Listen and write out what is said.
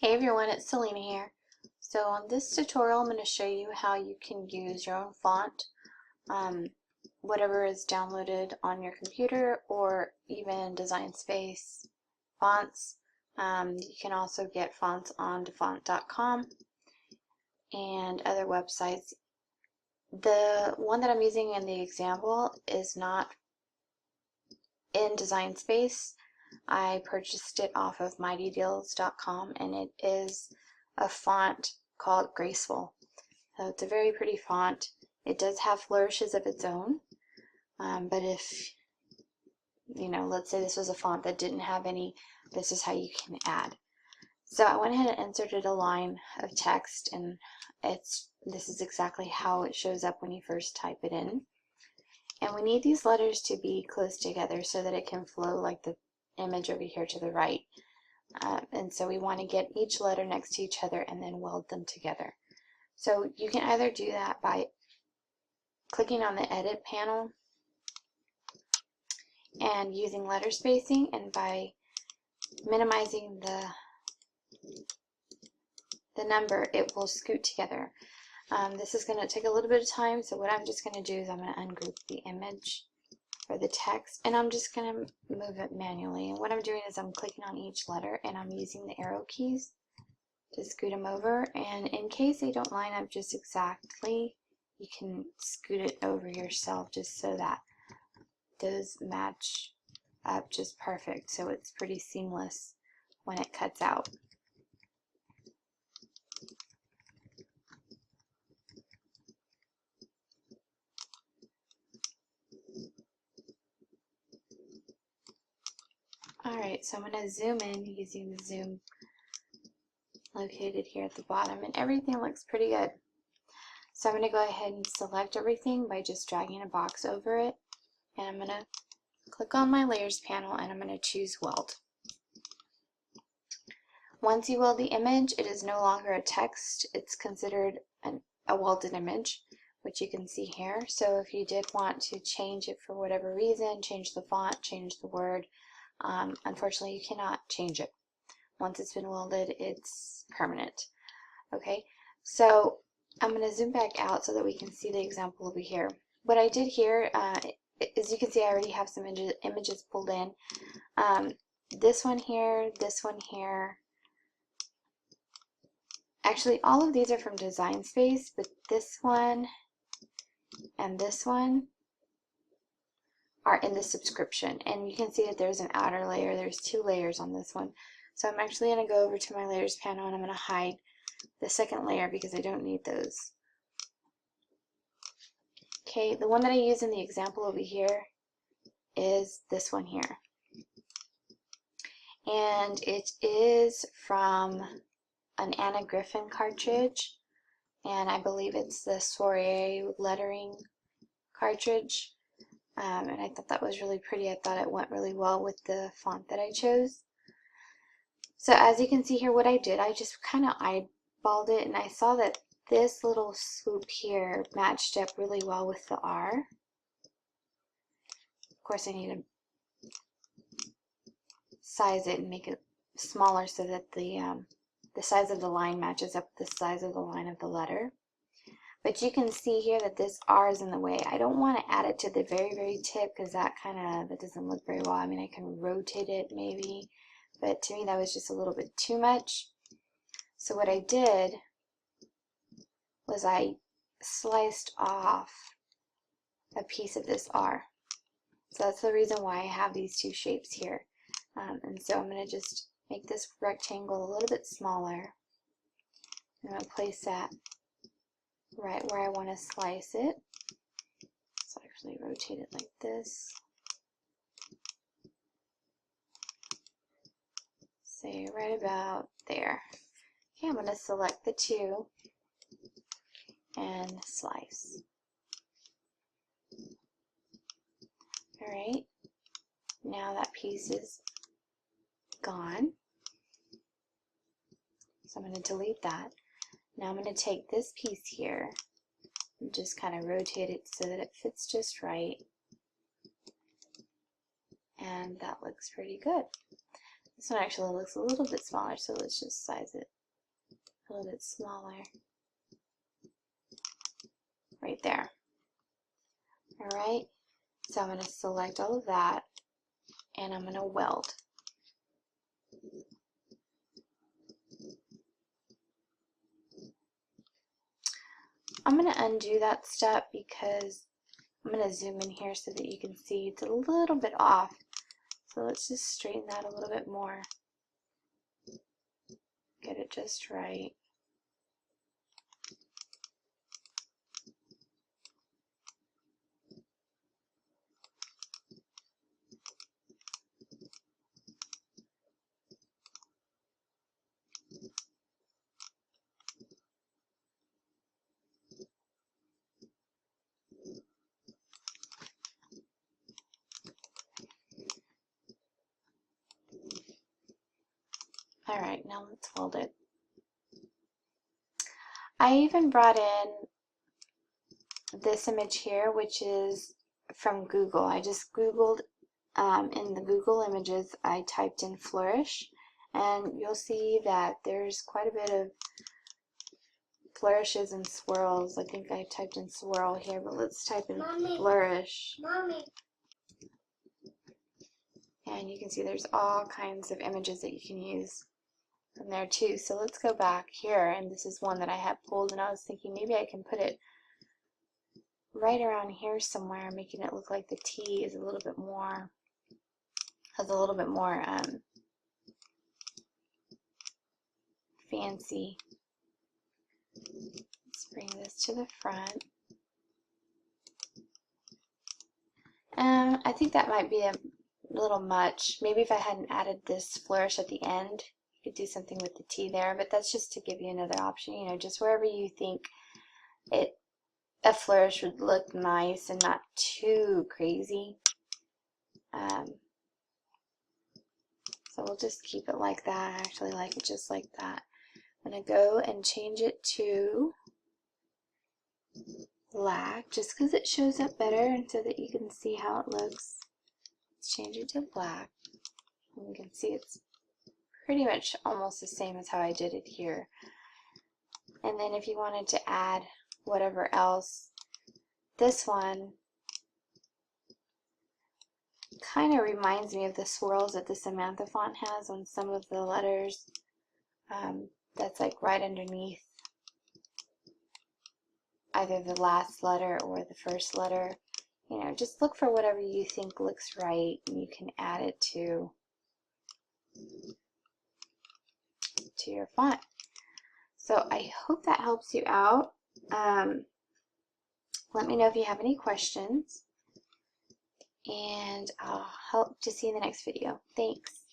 Hey everyone, it's Selena here. So on this tutorial, I'm going to show you how you can use your own font, whatever is downloaded on your computer or even Design Space fonts. You can also get fonts on defont.com and other websites. The one that I'm using in the example is not in Design Space. I purchased it off of mightydeals.com and it is a font called Graceful. So it's a very pretty font. It does have flourishes of its own, but if, let's say this was a font that didn't have any, this is how you can add. So I went ahead and inserted a line of text, and this is exactly how it shows up when you first type it in. And we need these letters to be close together so that it can flow like the image over here to the right. And so we want to get each letter next to each other and then weld them together. So you can either do that by clicking on the edit panel and using letter spacing, and by minimizing the number, it will scoot together. This is going to take a little bit of time, so what I'm just going to do is I'm going to ungroup the image or the text, and I'm just going to move it manually. And what I'm doing is I'm clicking on each letter and I'm using the arrow keys to scoot them over, and in case they don't line up just exactly, you can scoot it over yourself just so that those match up just perfect, so it's pretty seamless when it cuts out. Alright, so I'm going to zoom in using the zoom located here at the bottom, and everything looks pretty good. So I'm going to go ahead and select everything by just dragging a box over it, and I'm going to click on my layers panel and I'm going to choose weld. Once you weld the image, it is no longer a text, it's considered a welded image, which you can see here. So if you did want to change it for whatever reason, change the font, change the word, unfortunately you cannot change it. Once it's been welded, it's permanent. Okay, so I'm going to zoom back out so that we can see the example over here. What I did here, as you can see, I already have some images pulled in. This one here, actually all of these are from Design Space, but this one and this one are in the subscription, and you can see that there's an outer layer. There's two layers on this one. So I'm actually going to go over to my layers panel and I'm going to hide the second layer because I don't need those. Okay, the one that I use in the example over here is this one here. And it is from an Anna Griffin cartridge, and I believe it's the soiree lettering cartridge. And I thought that was really pretty. I thought it went really well with the font that I chose. So as you can see here, what I did, I just kind of eyeballed it, and I saw that this little swoop here matched up really well with the R. Of course, I need to size it and make it smaller so that the size of the line matches up with the size of the line of the letter. But you can see here that this R is in the way. I don't want to add it to the very, very tip because that doesn't look very well. I mean, I can rotate it maybe, but to me that was just a little bit too much. So what I did was I sliced off a piece of this R. So that's the reason why I have these two shapes here. And so I'm going to just make this rectangle a little bit smaller. I'm going to place that right where I want to slice it. So actually rotate it like this. Say right about there. Okay, I'm going to select the two and slice. Alright, now that piece is gone. So I'm going to delete that. Now I'm going to take this piece here and just kind of rotate it so that it fits just right. And that looks pretty good. This one actually looks a little bit smaller, so let's just size it a little bit smaller. Right there. Alright, so I'm going to select all of that, and I'm going to weld. I'm going to undo that step because I'm going to zoom in here so that you can see it's a little bit off. So let's just straighten that a little bit more. Get it just right. Alright, now let's weld it. I even brought in this image here, which is from Google. I just Googled, in the Google images, I typed in flourish, and you'll see that there's quite a bit of flourishes and swirls. I think I typed in swirl here, but let's type in flourish. Mommy. And you can see there's all kinds of images that you can use from there too. So let's go back here, and this is one that I had pulled, and I was thinking maybe I can put it right around here somewhere, making it look like the T is a little bit more, has a little bit more fancy. Let's bring this to the front. I think that might be a little much. Maybe if I hadn't added this flourish at the end, you could do something with the T there, but that's just to give you another option, you know, just wherever you think a flourish would look nice and not too crazy. So we'll just keep it like that. I actually like it just like that. I'm going to go and change it to black just because it shows up better and so that you can see how it looks. Let's change it to black. And you can see it's pretty much almost the same as how I did it here. And then if you wanted to add whatever else, this one kind of reminds me of the swirls that the Samantha font has on some of the letters. That's like right underneath either the last letter or the first letter. You know, just look for whatever you think looks right and you can add it to your font. So I hope that helps you out. Let me know if you have any questions, and I'll hope to see you in the next video. Thanks.